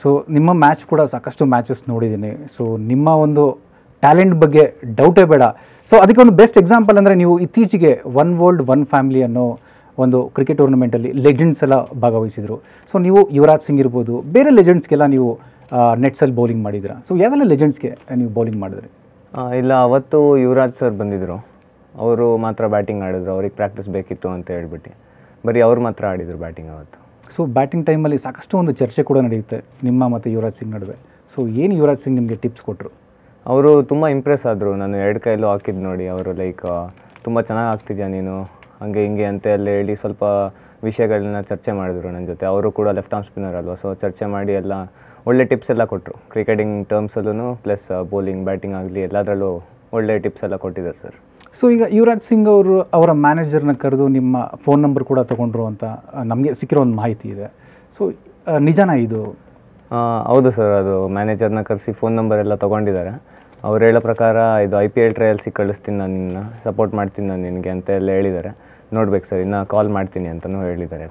So ನಿಮ್ಮ match ಕೂಡ ಸಾಕಷ್ಟು ಮ್ಯಾಚಸ್ ನೋಡಿದ್ದೀನಿ. ಸೊ ನಿಮ್ಮ ಒಂದು ಟ್ಯಾಲೆಂಟ್ ಬಗ್ಗೆ ಡೌಟೇ ಬೇಡ. ಸೊ ಅದಕ್ಕೆ ಒಂದು ಬೆಸ್ಟ್ ಎಕ್ಸಾಂಪಲ್ ಅಂದರೆ ನೀವು ಇತ್ತೀಚೆಗೆ ಒನ್ ವರ್ಲ್ಡ್ ಒನ್ ಫ್ಯಾಮಿಲಿ ಅನ್ನೋ ಒಂದು ಕ್ರಿಕೆಟ್ ಟೂರ್ನಮೆಂಟಲ್ಲಿ ಲೆಜೆಂಡ್ಸ್ ಎಲ್ಲ ಭಾಗವಹಿಸಿದರು. ಸೊ ನೀವು ಯುವರಾಜ್ ಸಿಂಗ್ ಇರ್ಬೋದು, ಬೇರೆ ಲೆಜೆಂಡ್ಸ್ಗೆಲ್ಲ ನೀವು ನೆಟ್ಸಲ್ಲಿ ಬೌಲಿಂಗ್ ಮಾಡಿದ್ದೀರಾ. ಸೊ ಯಾವೆಲ್ಲ ಲೆಜೆಂಡ್ಸ್ಗೆ ನೀವು ಬೌಲಿಂಗ್ ಮಾಡಿದ್ರಿ? ಇಲ್ಲ, ಅವತ್ತು ಯುವರಾಜ್ ಸರ್ ಬಂದಿದ್ದರು. ಅವರು ಮಾತ್ರ ಬ್ಯಾಟಿಂಗ್ ಆಡಿದ್ರು. ಅವ್ರಿಗೆ ಪ್ರಾಕ್ಟೀಸ್ ಬೇಕಿತ್ತು ಅಂತ ಹೇಳ್ಬಿಟ್ಟು ಬರೀ ಅವ್ರು ಮಾತ್ರ ಆಡಿದರು ಬ್ಯಾಟಿಂಗ್ ಅವತ್ತು. ಸೊ ಬ್ಯಾಟಿಂಗ್ ಟೈಮಲ್ಲಿ ಸಾಕಷ್ಟು ಒಂದು ಚರ್ಚೆ ಕೂಡ ನಡೆಯುತ್ತೆ ನಿಮ್ಮ ಮತ್ತು ಯುವರಾಜ್ ಸಿಂಗ್ ನಡುವೆ. ಸೊ ಏನು ಯುವರಾಜ್ ಸಿಂಗ್ ನಿಮಗೆ ಟಿಪ್ಸ್ ಕೊಟ್ಟರು? ಅವರು ತುಂಬ ಇಂಪ್ರೆಸ್ ಆದರು. ನಾನು 2 ಕೈಯಲ್ಲೂ ಹಾಕಿದ್ದು ನೋಡಿ. ಅವರು ಲೈಕ್ ತುಂಬ ಚೆನ್ನಾಗಿ ಆಗ್ತಿದ್ಯಾ ನೀನು, ಹಂಗೆ ಹಿಂಗೆ ಅಂತ ಎಲ್ಲ ಹೇಳಿ ಸ್ವಲ್ಪ ವಿಷಯಗಳನ್ನ ಚರ್ಚೆ ಮಾಡಿದ್ರು ನನ್ನ ಜೊತೆ. ಅವರು ಕೂಡ ಲೆಫ್ಟ್ ಆರ್ಮ್ ಸ್ಪಿನ್ನರ್ ಅಲ್ವಾ, ಸೊ ಚರ್ಚೆ ಮಾಡಿ ಎಲ್ಲ ಒಳ್ಳೆ ಟಿಪ್ಸ್ ಎಲ್ಲ ಕೊಟ್ಟರು. ಕ್ರಿಕೆಟಿಂಗ್ ಟರ್ಮ್ಸಲ್ಲೂ ಪ್ಲಸ್ ಬೌಲಿಂಗ್ ಬ್ಯಾಟಿಂಗ್ ಆಗಲಿ ಎಲ್ಲದರಲ್ಲೂ ಒಳ್ಳೆ ಟಿಪ್ಸ್ ಎಲ್ಲ ಕೊಟ್ಟಿದ್ದಾರೆ ಸರ್. ಸೊ ಈಗ ಯುವರಾಜ್ ಸಿಂಗ್ ಅವರು ಅವರ ಮ್ಯಾನೇಜರ್ನ ಕರೆದು ನಿಮ್ಮ ಫೋನ್ ನಂಬರ್ ಕೂಡ ತೊಗೊಂಡ್ರು ಅಂತ ನಮಗೆ ಸಿಕ್ಕಿರೋ ಒಂದು ಮಾಹಿತಿ ಇದೆ. ಸೊ ನಿಜನಾ ಇದು? ಹೌದು ಸರ್, ಅದು ಮ್ಯಾನೇಜರ್ನ ಕರೆಸಿ ಫೋನ್ ನಂಬರ್ ಎಲ್ಲ ತೊಗೊಂಡಿದ್ದಾರೆ. ಅವ್ರು ಹೇಳೋ ಪ್ರಕಾರ ಇದು IPL ಟ್ರಯಲ್ಸಿಗೆ ಕಳಿಸ್ತೀನಿ, ನಾನು ನಿನ್ನ ಸಪೋರ್ಟ್ ಮಾಡ್ತೀನಿ ನಾನು ನಿನಗೆ ಅಂತ ಎಲ್ಲ ಹೇಳಿದ್ದಾರೆ. ನೋಡ್ಬೇಕು ಸರ್, ಇನ್ನು ಕಾಲ್ ಮಾಡ್ತೀನಿ ಅಂತಲೂ ಹೇಳಿದ್ದಾರೆ.